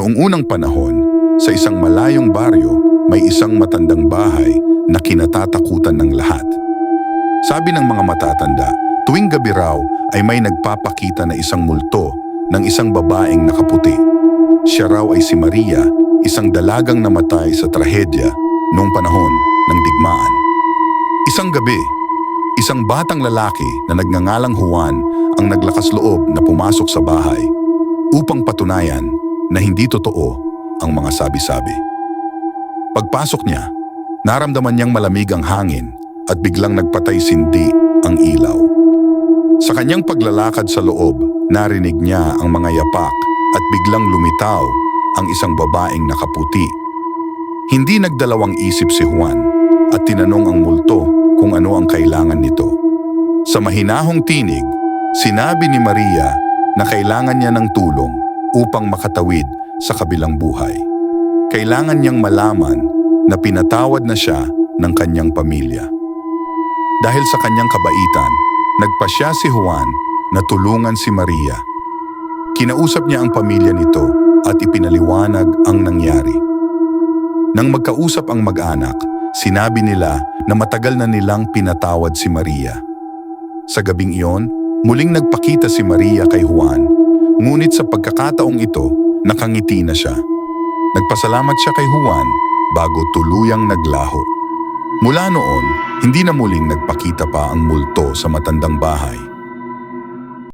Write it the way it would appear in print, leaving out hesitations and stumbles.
Noong unang panahon, sa isang malayong baryo, may isang matandang bahay na kinatatakutan ng lahat. Sabi ng mga matatanda, tuwing gabi raw ay may nagpapakita na isang multo ng isang babaeng nakaputi. Siya raw ay si Maria, isang dalagang namatay sa trahedya noong panahon ng digmaan. Isang gabi, isang batang lalaki na nagngangalang Juan ang naglakas loob na pumasok sa bahay upang patunayan na hindi totoo ang mga sabi-sabi. Pagpasok niya, naramdaman niyang malamig ang hangin at biglang nagpatay-sindi ang ilaw. Sa kanyang paglalakad sa loob, narinig niya ang mga yapak at biglang lumitaw ang isang babaeng nakaputi. Hindi nagdalawang isip si Juan at tinanong ang multo kung ano ang kailangan nito. Sa mahinahong tinig, sinabi ni Maria na kailangan niya ng tulong upang makatawid sa kabilang buhay. Kailangan niyang malaman na pinatawad na siya ng kanyang pamilya. Dahil sa kanyang kabaitan, nagpasya si Juan na tulungan si Maria. Kinausap niya ang pamilya nito at ipinaliwanag ang nangyari. Nang magkausap ang mag-anak, sinabi nila na matagal na nilang pinatawad si Maria. Sa gabing iyon, muling nagpakita si Maria kay Juan, ngunit sa pagkakataong ito, nakangiti na siya. Nagpasalamat siya kay Juan bago tuluyang naglaho. Mula noon, hindi na muling nagpakita pa ang multo sa matandang bahay.